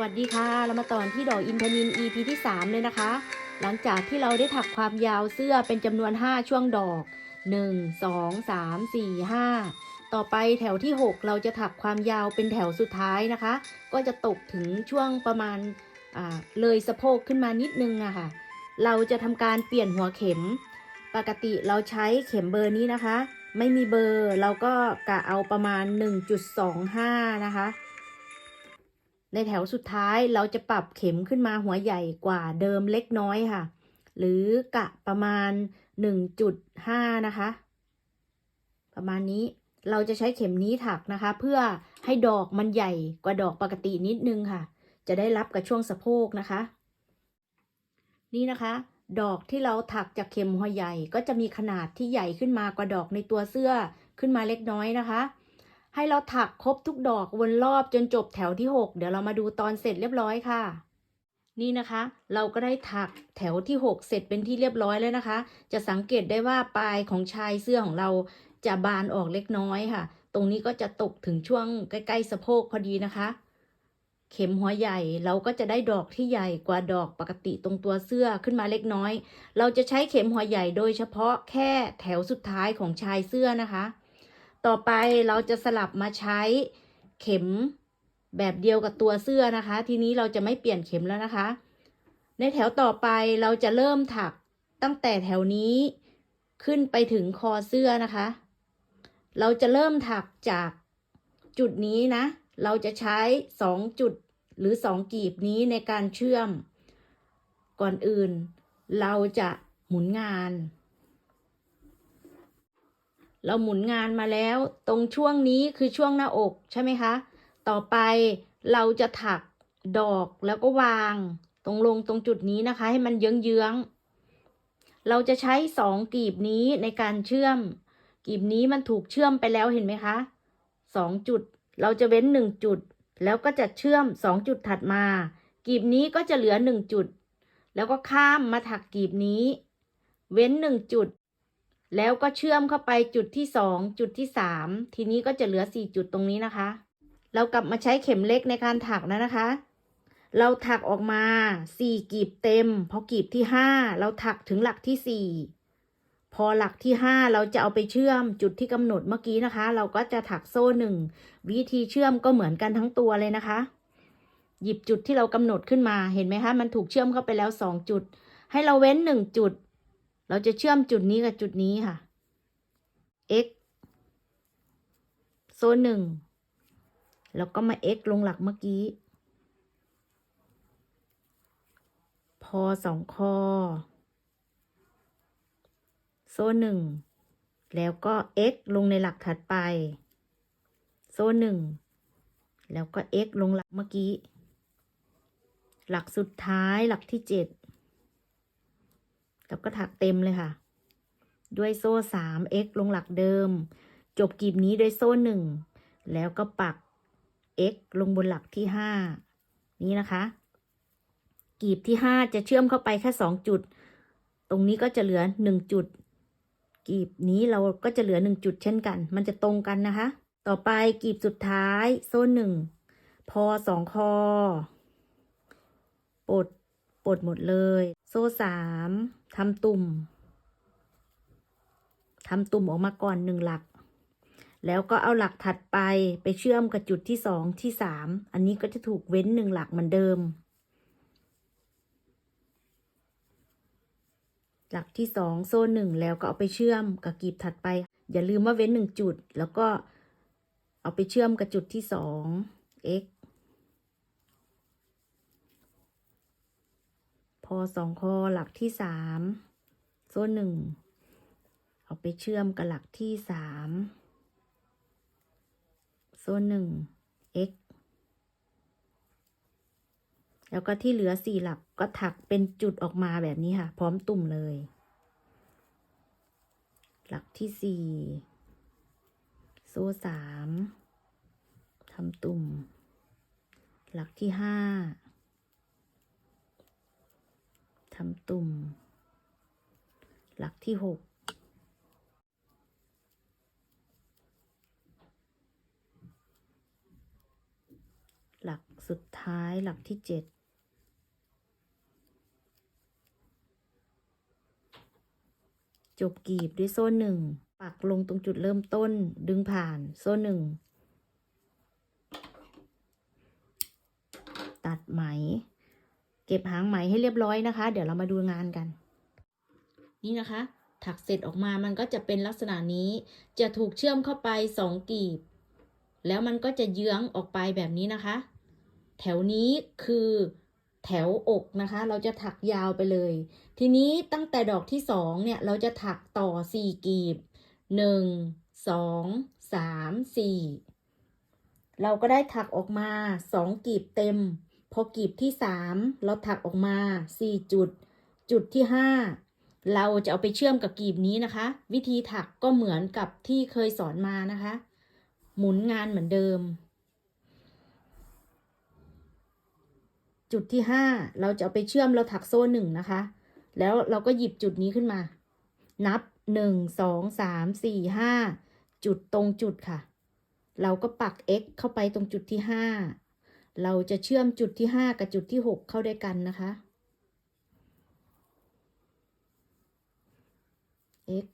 วัสดีค่ะเรามาต่อที่ดอกอินทนิล EP ที่3เลยนะคะหลังจากที่เราได้ถักความยาวเสื้อเป็นจำนวน5ช่วงดอก1 2 3 4 5ต่อไปแถวที่6เราจะถักความยาวเป็นแถวสุดท้ายนะคะก็จะตกถึงช่วงประมาณเลยสะโพกขึ้นมานิดนึงอะค่ะเราจะทำการเปลี่ยนหัวเข็มปกติเราใช้เข็มเบอร์นี้นะคะไม่มีเบอร์เราก็กะเอาประมาณ 1.25 นะคะในแถวสุดท้ายเราจะปรับเข็มขึ้นมาหัวใหญ่กว่าเดิมเล็กน้อยค่ะหรือกะประมาณ 1.5 นะคะประมาณนี้เราจะใช้เข็มนี้ถักนะคะเพื่อให้ดอกมันใหญ่กว่าดอกปกตินิดนึงค่ะจะได้รับกับช่วงสะโพกนะคะนี่นะคะดอกที่เราถักจากเข็มหัวใหญ่ก็จะมีขนาดที่ใหญ่ขึ้นมากว่าดอกในตัวเสื้อขึ้นมาเล็กน้อยนะคะให้เราถักครบทุกดอกวนรอบจนจบแถวที่6เดี๋ยวเรามาดูตอนเสร็จเรียบร้อยค่ะนี่นะคะเราก็ได้ถักแถวที่6เสร็จเป็นที่เรียบร้อยแล้วนะคะจะสังเกตได้ว่าปลายของชายเสื้อของเราจะบานออกเล็กน้อยค่ะตรงนี้ก็จะตกถึงช่วงใกล้ๆสะโพกพอดีนะคะเข็มหัวใหญ่เราก็จะได้ดอกที่ใหญ่กว่าดอกปกติตรงตัวเสื้อขึ้นมาเล็กน้อยเราจะใช้เข็มหัวใหญ่โดยเฉพาะแค่แถวสุดท้ายของชายเสื้อนะคะต่อไปเราจะสลับมาใช้เข็มแบบเดียวกับตัวเสื้อนะคะทีนี้เราจะไม่เปลี่ยนเข็มแล้วนะคะในแถวต่อไปเราจะเริ่มถักตั้งแต่แถวนี้ขึ้นไปถึงคอเสื้อนะคะเราจะเริ่มถักจากจุดนี้นะเราจะใช้2จุดหรือ2กีบนี้ในการเชื่อมก่อนอื่นเราจะหมุนงานเราหมุนงานมาแล้วตรงช่วงนี้คือช่วงหน้าอกใช่ไหมคะต่อไปเราจะถักดอกแล้วก็วางตรงลงตรงจุดนี้นะคะให้มันเยื้องๆเราจะใช้2กีบนี้ในการเชื่อมกีบนี้มันถูกเชื่อมไปแล้วเห็นไหมคะ2จุดเราจะเว้น1จุดแล้วก็จะเชื่อม2จุดถัดมากีบนี้ก็จะเหลือ1จุดแล้วก็ข้ามมาถักกีบนี้เว้น1จุดแล้วก็เชื่อมเข้าไปจุดที่2จุดที่3ทีนี้ก็จะเหลือ4จุดตรงนี้นะคะเรากลับมาใช้เข็มเล็กในการถักนะคะเราถักออกมา4กีบเต็มพอกีบที่5เราถักถึงหลักที่4พอหลักที่5เราจะเอาไปเชื่อมจุดที่กำหนดเมื่อกี้นะคะเราก็จะถักโซ่1วิธีเชื่อมก็เหมือนกันทั้งตัวเลยนะคะหยิบจุดที่เรากำหนดขึ้นมาเห็นไหมคะมันถูกเชื่อมเข้าไปแล้ว2จุดให้เราเว้น1จุดเราจะเชื่อมจุดนี้กับจุดนี้ค่ะ x โซ่1แล้วก็มา x ลงหลักเมื่อกี้พอ2คอโซ่1แล้วก็ x ลงในหลักถัดไปโซ่1แล้วก็ x ลงหลักเมื่อกี้หลักสุดท้ายหลักที่7แล้วก็ถักเต็มเลยค่ะด้วยโซ่3 x ลงหลักเดิมจบกลีบนี้ด้วยโซ่1แล้วก็ปัก x ลงบนหลักที่5นี้นะคะกลีบที่5จะเชื่อมเข้าไปแค่2จุดตรงนี้ก็จะเหลือ1จุดกลีบนี้เราก็จะเหลือ1จุดเช่นกันมันจะตรงกันนะคะต่อไปกลีบสุดท้ายโซ่1พอ2คอปลดหมดเลยโซ่3ทำตุ่มออกมาก่อน1หลักแล้วก็เอาหลักถัดไปเชื่อมกับจุดที่2ที่3อันนี้ก็จะถูกเว้น1หลักเหมือนเดิมหลักที่2โซ่1แล้วก็เอาไปเชื่อมกับกลีบถัดไปอย่าลืมว่าเว้น1จุดแล้วก็เอาไปเชื่อมกับจุดที่2 x พอ2คอหลักที่3โซ่1เอาไปเชื่อมกับหลักที่3โซ่1 x แล้วก็ที่เหลือ4หลักก็ถักเป็นจุดออกมาแบบนี้ค่ะพร้อมตุ่มเลยหลักที่4โซ่3ทำตุ่มหลักที่5ทำตุ่มหลักที่6หลัก สุดท้ายหลักที่7จบกลีบด้วยโซ่1ปักลงตรงจุดเริ่มต้นดึงผ่านโซ่1ตัดไหมเก็บหางไหมให้เรียบร้อยนะคะเดี๋ยวเรามาดูงานกันนี่นะคะถักเสร็จออกมามันก็จะเป็นลักษณะนี้จะถูกเชื่อมเข้าไป2กลีบแล้วมันก็จะเยื้องออกไปแบบนี้นะคะแถวนี้คือแถวอกนะคะเราจะถักยาวไปเลยทีนี้ตั้งแต่ดอกที่2เนี่ยเราจะถักต่อ4กลีบ1 2 3 4เราก็ได้ถักออกมา2กลีบเต็มพอกลีบที่3เราถักออกมา4จุดจุดที่5เราจะเอาไปเชื่อมกับกลีบนี้นะคะวิธีถักก็เหมือนกับที่เคยสอนมานะคะหมุนงานเหมือนเดิมจุดที่5เราจะเอาไปเชื่อมเราถักโซ่1นะคะแล้วเราก็หยิบจุดนี้ขึ้นมานับ1 2 3 4 5จุดตรงจุดค่ะเราก็ปัก x เข้าไปตรงจุดที่5เราจะเชื่อมจุดที่5กับจุดที่6เข้าด้วยกันนะคะ x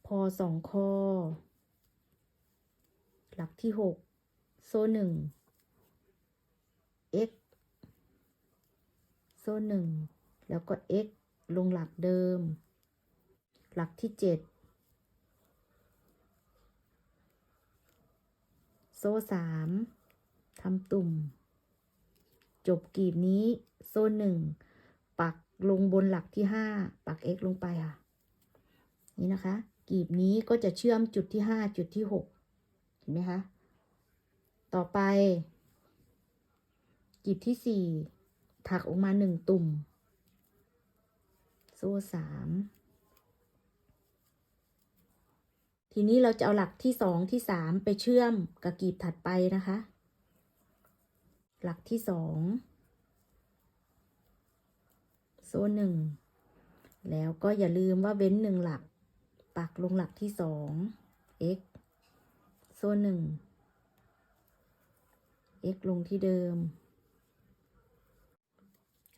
พอ2ข้อหลักที่6โซ่1 x โซ่1แล้วก็ x ลงหลักเดิมหลักที่7โซ่3ทำตุ่มจบกลีบนี้โซ่1ปักลงบนหลักที่5ปัก x ลงไปค่ะนี่นะคะกลีบนี้ก็จะเชื่อมจุดที่5จุดที่6เห็นไหมคะต่อไปกลีบที่4ถักออกมา1ตุ่มโซ่3ทีนี้เราจะเอาหลักที่2ที่3ไปเชื่อมกับกลีบถัดไปนะคะหลักที่2โซ่1แล้วก็อย่าลืมว่าเว้น1หลักปักลงหลักที่2 x โซ่1 x ลงที่เดิม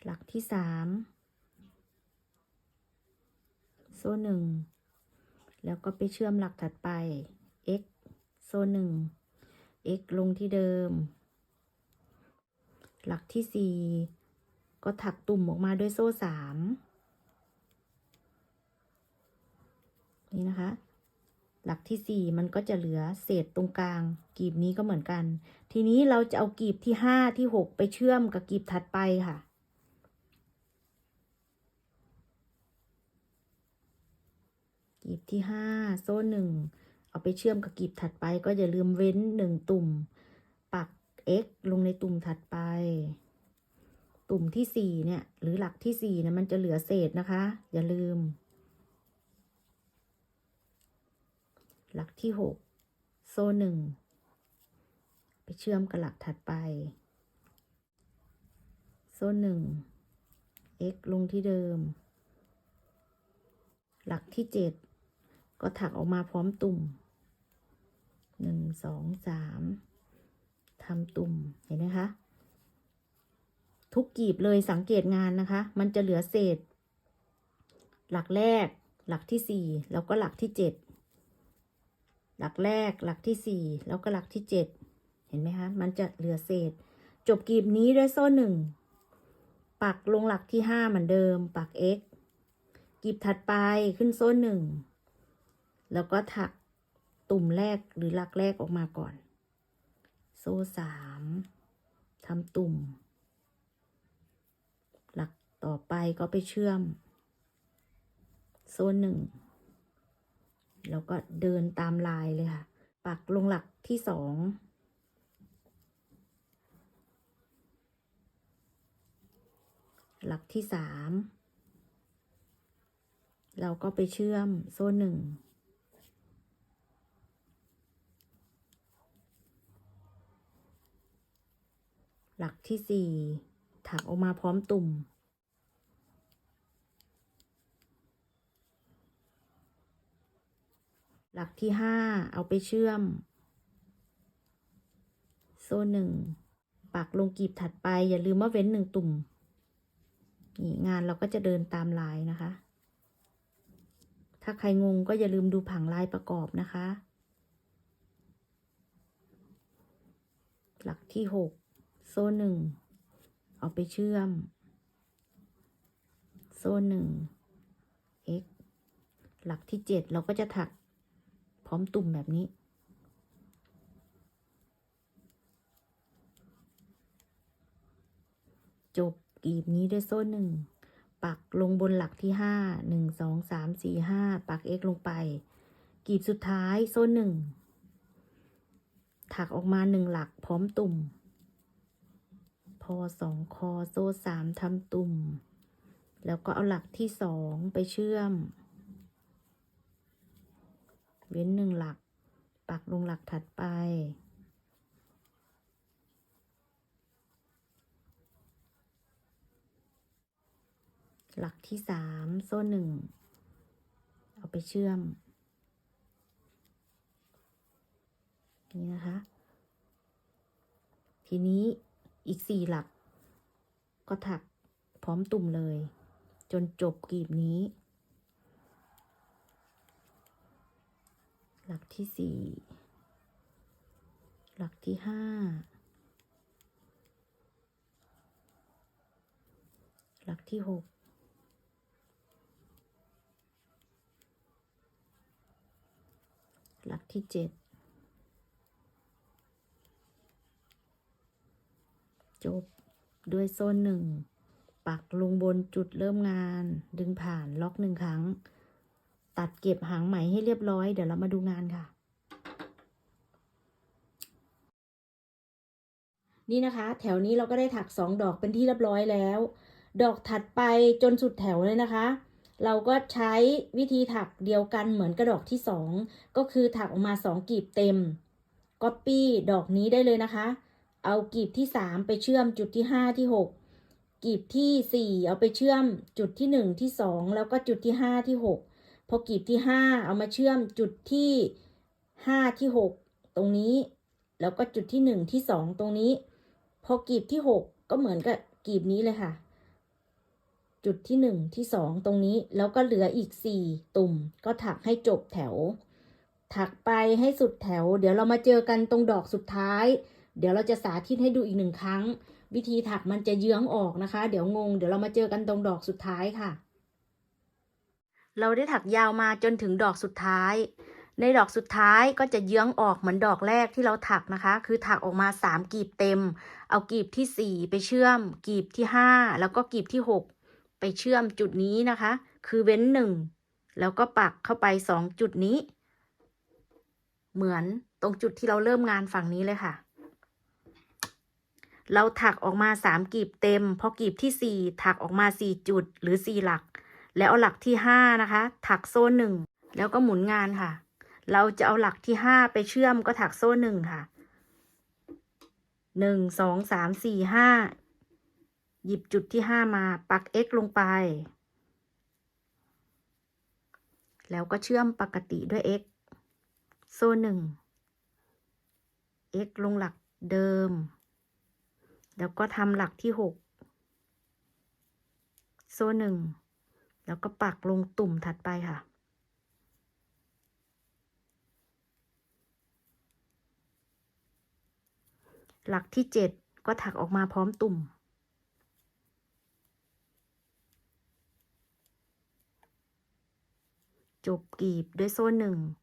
หลักที่3โซ่1แล้วก็ไปเชื่อมหลักถัดไป x โซ่1 x ลงที่เดิมหลักที่4ก็ถักตุ่มออกมาด้วยโซ่3นี่นะคะหลักที่4มันก็จะเหลือเศษตรงกลางกลีบนี้ก็เหมือนกันทีนี้เราจะเอากลีบที่5ที่6ไปเชื่อมกับกลีบถัดไปค่ะกลีบที่5โซ่1เอาไปเชื่อมกับกลีบถัดไปก็อย่าลืมเว้น1ตุ่มปัก x ลงในตุ่มถัดไปตุ่มที่4เนี่ยหรือหลักที่4เนี่ยมันจะเหลือเศษนะคะอย่าลืมหลักที่6โซ่1ไปเชื่อมกับหลักถัดไปโซ่1 x ลงที่เดิมหลักที่7ก็ถักออกมาพร้อมตุ่ม1 2 3ทำตุ่มเห็นไหมคะทุกกลีบเลยสังเกตงานนะคะมันจะเหลือเศษหลักแรกหลักที่4แล้วก็หลักที่7หลักแรกหลักที่4แล้วก็หลักที่7เห็นไหมคะมันจะเหลือเศษจบกลีบนี้ด้วยโซ่1ปักลงหลักที่5เหมือนเดิมปัก x กลีบถัดไปขึ้นโซ่1แล้วก็ถักตุ่มแรกหรือหลักแรกออกมาก่อนโซ่3ทำตุ่มหลักต่อไปก็ไปเชื่อมโซ่1แล้วก็เดินตามลายเลยค่ะปักลงหลักที่2หลักที่3เราก็ไปเชื่อมโซ่1หลักที่4ถักออกมาพร้อมตุ่มหลักที่5เอาไปเชื่อม โซ่หนึ่งปักลงกลีบถัดไปอย่าลืมว่าเว้น1 ตุ่มนี่งานเราก็จะเดินตามลายนะคะถ้าใครงงก็อย่าลืมดูผังลายประกอบนะคะหลักที่6โซ่หนึ่งเอาไปเชื่อมโซ่หนึ่ง x หลักที่7เราก็จะถักพร้อมตุ่มแบบนี้จบกลีบนี้ด้วยโซ่หนึ่งปักลงบนหลักที่5 1 2 3 4 5ปัก x ลงไปกลีบสุดท้ายโซ่หนึ่งถักออกมา1 หลักพร้อมตุ่มพอ2 คอโซ่3ทำตุ่มแล้วก็เอาหลักที่2ไปเชื่อมเว้น1 หลักปักลงหลักถัดไปหลักที่3โซ่หนึ่งเอาไปเชื่อมนี่นะคะทีนี้อีก4 หลักก็ถักพร้อมตุ่มเลยจนจบกลีบนี้หลักที่4หลักที่5หลักที่6หลักที่7จบด้วยโซ่หนึ่งปักลงบนจุดเริ่มงานดึงผ่านล็อก1 ครั้งตัดเก็บหางไหมให้เรียบร้อยเดี๋ยวเรามาดูงานค่ะนี่นะคะแถวนี้เราก็ได้ถัก2 ดอกเป็นที่เรียบร้อยแล้วดอกถัดไปจนสุดแถวเลยนะคะเราก็ใช้วิธีถักเดียวกันเหมือนกับดอกที่2ก็คือถักออกมา2 กลีบเต็มก๊อปปี้ดอกนี้ได้เลยนะคะเอากลีบที่3ไปเชื่อมจุดที่5ที่6กลีบที่4เอาไปเชื่อมจุดที่1ที่2แล้วก็จุดที่5ที่6พอกลีบที่5เอามาเชื่อมจุดที่5ที่6ตรงนี้แล้วก็จุดที่1ที่2ตรงนี้พอกลีบที่6ก็เหมือนกับกลีบนี้เลยค่ะจุดที่1ที่2ตรงนี้แล้วก็เหลืออีก4 ตุ่มก็ถักให้จบแถวถักไปให้สุดแถวเดี๋ยวเรามาเจอกันตรงดอกสุดท้ายเดี๋ยวเราจะสาธิตให้ดูอีก1 ครั้งวิธีถักมันจะเยื้องออกนะคะเดี๋ยวงงเดี๋ยวเรามาเจอกันตรงดอกสุดท้ายค่ะเราได้ถักยาวมาจนถึงดอกสุดท้ายในดอกสุดท้ายก็จะเยื้องออกเหมือนดอกแรกที่เราถักนะคะคือถักออกมา3 กลีบเต็มเอากลีบที่4ไปเชื่อมกลีบที่5แล้วก็กลีบที่6ไปเชื่อมจุดนี้นะคะคือเว้น1แล้วก็ปักเข้าไป2 จุดนี้เหมือนตรงจุดที่เราเริ่มงานฝั่งนี้เลยค่ะเราถักออกมา3 กลีบเต็มพอกลีบที่4ถักออกมา4 จุดหรือ4 หลักแล้วเอาหลักที่5นะคะถักโซ่1แล้วก็หมุนงานค่ะเราจะเอาหลักที่5ไปเชื่อมก็ถักโซ่1ค่ะ1 2 3 4 5หยิบจุดที่5มาปัก x ลงไปแล้วก็เชื่อมปกติด้วย x โซ่1 x ลงหลักเดิมแล้วก็ทำหลักที่6โซ่1แล้วก็ปักลงตุ่มถัดไปค่ะหลักที่7ก็ถักออกมาพร้อมตุ่มจบกลีบด้วยโซ่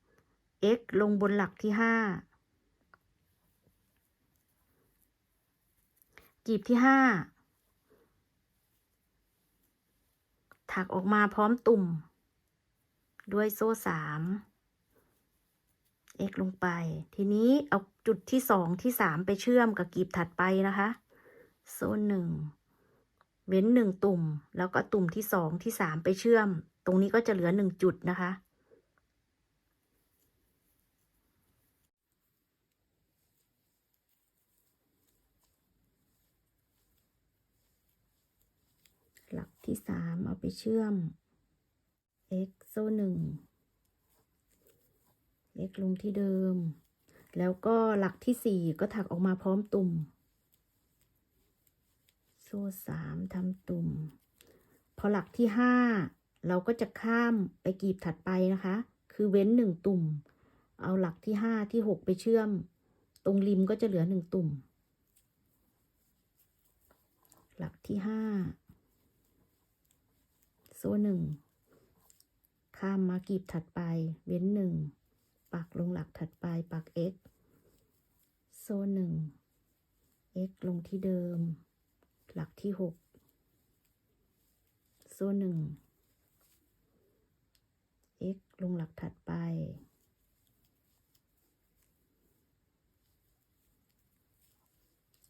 1 x ลงบนหลักที่5กลีบที่5ถักออกมาพร้อมตุ่มด้วยโซ่3 x ลงไปทีนี้เอาจุดที่2ที่3ไปเชื่อมกับกลีบถัดไปนะคะโซ่1เว้น1 ตุ่มแล้วก็ตุ่มที่2ที่3ไปเชื่อมตรงนี้ก็จะเหลือ1 จุดนะคะหลักที่3เอาไปเชื่อม x โซ่1 x ลงที่เดิม แล้วก็หลักที่ 4ก็ถักออกมาพร้อมตุ่มโซ่3ทำตุ่มพอหลักที่ 5เราก็จะข้ามไปกลีบถัดไปนะคะคือเว้น1ตุ่มเอาหลักที่ 5 ที่ 6ไปเชื่อมตรงริมก็จะเหลือ1ตุ่มหลักที่ 5โซ่1ข้ามมากลีบถัดไปเว้น1ปักลงหลักถัดไปปัก x โซ่1 x ลงที่เดิมหลักที่ 6โซ่1 x ลงหลักถัดไป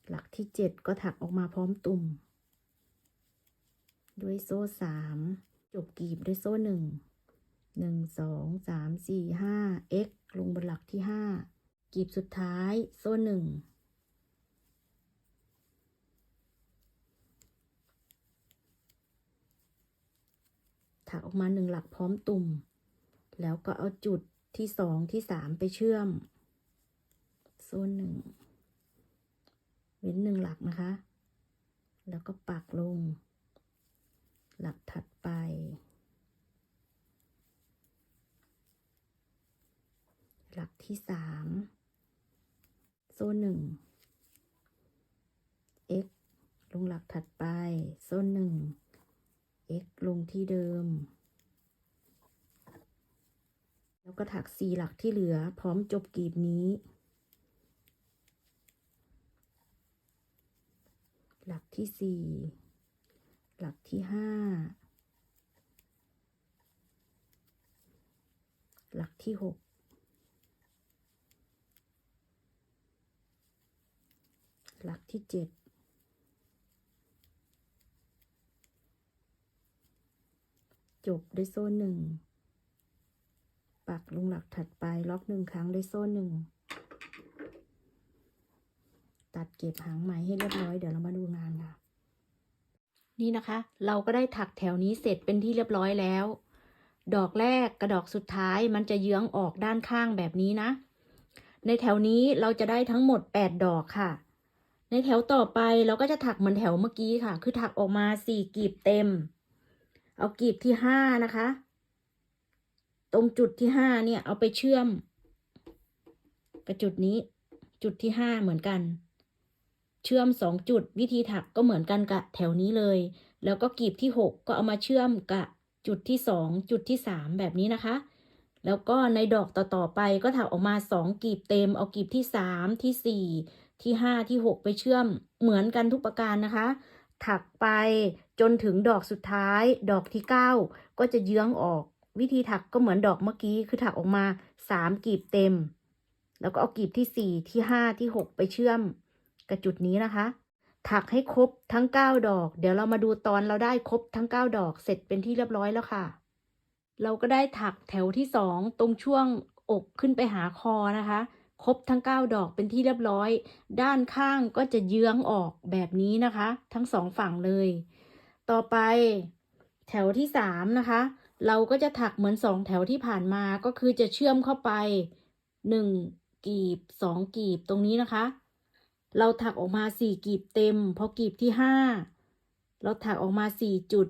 หลักที่ 7ก็ถักออกมาพร้อมตุ่มด้วยโซ่3จบกลีบด้วยโซ่1 2 3 4 5 x ลงบนหลักที่ 5กลีบสุดท้ายโซ่1ถักออกมา1หลักพร้อมตุ่มแล้วก็เอาจุดที่2ที่3ไปเชื่อมโซ่1เว้น1หลักนะคะแล้วก็ปักลงหลักถัดไปหลักที่3โซ่1 x ลงหลักถัดไปโซ่1 x ลงที่เดิมแล้วก็ถัก4หลักที่เหลือพร้อมจบกลีบนี้หลักที่4หลักที่5หลักที่6หลักที่7จบด้วยโซ่1ปักลงหลักถัดไปล็อก1ครั้งด้วยโซ่1ตัดเก็บหางไหมให้เรียบร้อยเดี๋ยวเรามาดูงานค่ะนี่นะคะเราก็ได้ถักแถวนี้เสร็จเป็นที่เรียบร้อยแล้วดอกแรกกับดอกสุดท้ายมันจะเยื้องออกด้านข้างแบบนี้นะในแถวนี้เราจะได้ทั้งหมด8ดอกค่ะในแถวต่อไปเราก็จะถักเหมือนแถวเมื่อกี้ค่ะคือถักออกมา4กลีบเต็มเอากลีบที่5นะคะตรงจุดที่5เนี่ยเอาไปเชื่อมกับจุดนี้จุดที่5เหมือนกันเชื่อม2จุดวิธีถักก็เหมือนกันกับแถวนี้เลยแล้วก็กลีบที่6ก็เอามาเชื่อมกับจุดที่2จุดที่3แบบนี้นะคะแล้วก็ในดอกต่อๆไปก็ถักออกมา2กลีบเต็มเอากลีบที่3ที่4ที่5ที่6ไปเชื่อมเหมือนกันทุกประการนะคะถักไปจนถึงดอกสุดท้ายดอกที่9ก็จะเยื้องออกวิธีถักก็เหมือนดอกเมื่อกี้คือถักออกมา3กลีบเต็มแล้วก็เอากลีบที่4ที่5ที่6ไปเชื่อมกับจุดนี้นะคะถักให้ครบทั้ง9ดอกเดี๋ยวเรามาดูตอนเราได้ครบทั้ง9ดอกเสร็จเป็นที่เรียบร้อยแล้วค่ะเราก็ได้ถักแถวที่2ตรงช่วงอกขึ้นไปหาคอนะคะครบทั้ง9ดอกเป็นที่เรียบร้อยด้านข้างก็จะเยื้องออกแบบนี้นะคะทั้ง2ฝั่งเลยต่อไปแถวที่3นะคะเราก็จะถักเหมือน2แถวที่ผ่านมาก็คือจะเชื่อมเข้าไป1กลีบ2กลีบตรงนี้นะคะเราถักออกมา4กลีบเต็มพอกลีบที่5เราถักออกมา4จุด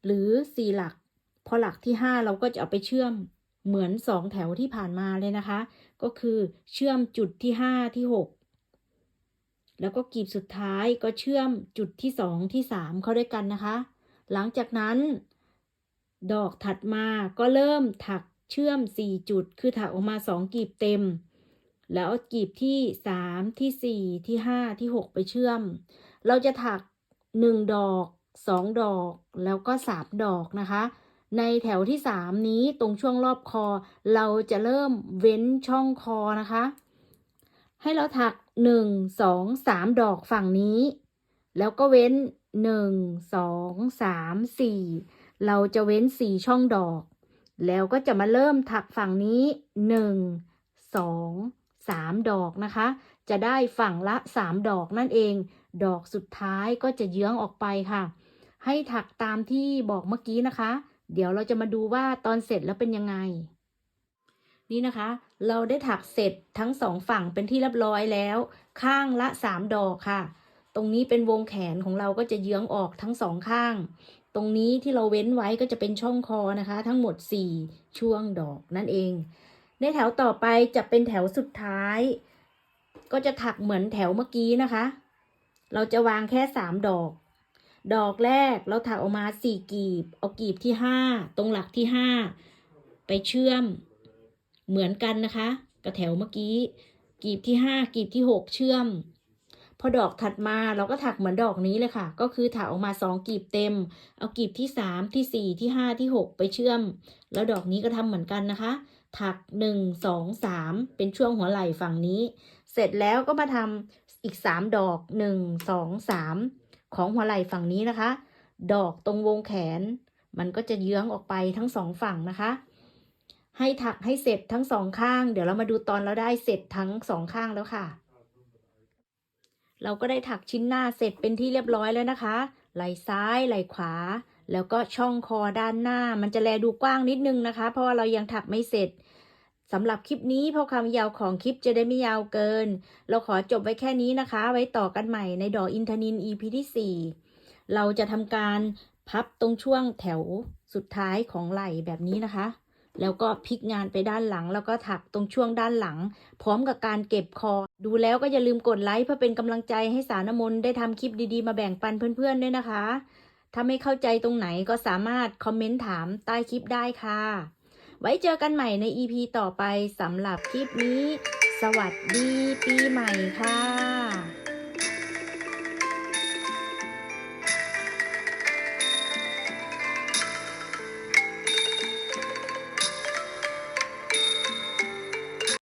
หรือ4หลักพอหลักที่5เราก็จะเอาไปเชื่อมเหมือน2แถวที่ผ่านมาเลยนะคะก็คือเชื่อมจุดที่5ที่6แล้วก็กลีบสุดท้ายก็เชื่อมจุดที่2ที่3เข้าด้วยกันนะคะหลังจากนั้นดอกถัดมาก็เริ่มถักเชื่อม4จุดคือถักออกมา2กลีบเต็มแล้วเอากลีบที่3ที่4ที่5ที่6ไปเชื่อมเราจะถัก1ดอก2ดอกแล้วก็3ดอกนะคะในแถวที่3นี้ตรงช่วงรอบคอเราจะเริ่มเว้นช่องคอนะคะให้เราถัก1 2 3ดอกฝั่งนี้แล้วก็เว้น1 2 3 4เราจะเว้น4ช่องดอกแล้วก็จะมาเริ่มถักฝั่งนี้1 2 3ดอกนะคะจะได้ฝั่งละ3ดอกนั่นเองดอกสุดท้ายก็จะเยื้องออกไปค่ะให้ถักตามที่บอกเมื่อกี้นะคะเดี๋ยวเราจะมาดูว่าตอนเสร็จแล้วเป็นยังไง นี่นะคะ เราได้ถักเสร็จทั้งสองฝั่งเป็นที่เรียบร้อยแล้ว ข้างละ3 ดอกค่ะ ตรงนี้เป็นวงแขนของเราก็จะเยื้องออกทั้งสองข้าง ตรงนี้ที่เราเว้นไว้ก็จะเป็นช่องคอนะคะ ทั้งหมด4ช่วงดอกนั่นเอง ในแถวต่อไปจะเป็นแถวสุดท้าย ก็จะถักเหมือนแถวเมื่อกี้นะคะ เราจะวางแค่3 ดอก ดอกแรกเราถักออกมา4 กีบ เอากีบที่5ตรงหลักที่5ไปเชื่อมเหมือนกันนะคะกับแถวเมื่อกี้ กีบที่5กีบที่6เชื่อม พอดอกถัดมาเราก็ถักเหมือนดอกนี้เลยค่ะ ก็คือถักออกมา2 กีบเต็ม เอากีบที่3ที่4ที่5ที่6ไปเชื่อม แล้วดอกนี้ก็ทำเหมือนกันนะคะ ถัก1 2 3เป็นช่วงหัวไหล่ฝั่งนี้ เสร็จแล้วก็มาทำอีก3 ดอก1 2 3ของหัวไหล่ฝั่งนี้นะคะ ดอกตรงวงแขนมันก็จะเยื้องออกไปทั้ง2ฝั่งนะคะ ให้ถักให้เสร็จทั้ง2ข้าง เดี๋ยวเรามาดูตอนเราได้เสร็จทั้ง2ข้างแล้วค่ะ เราก็ได้ถักชิ้นหน้าเสร็จเป็นที่เรียบร้อยแล้วนะคะ ไหล่ซ้ายไหล่ขวา แล้วก็ช่องคอด้านหน้า มันจะแลดูกว้างนิดนึงนะคะ เพราะว่าเรายังถักไม่เสร็จ สำหรับคลิปนี้เพราะความยาวของคลิปจะได้ไม่ยาวเกิน เราขอจบไว้แค่นี้นะคะ ไว้ต่อกันใหม่ในดอกอินทนิล EP ที่4เราจะทำการพับตรงช่วงแถวสุดท้ายของไหล่แบบนี้นะคะ แล้วก็พลิกงานไปด้านหลัง แล้วก็ถักตรงช่วงด้านหลัง พร้อมกับการเก็บคอ ดูแล้วก็อย่าลืมกดไลค์เพื่อเป็นกำลังใจให้สาวนมนได้ทำคลิปดีๆมาแบ่งปันเพื่อนๆด้วยนะคะ ถ้าไม่เข้าใจตรงไหนก็สามารถคอมเมนต์ถามใต้คลิปได้ค่ะ ไว้เจอกันใหม่ใน EP ต่อไปสำหรับคลิปนี้ สวัสดีปีใหม่ค่ะ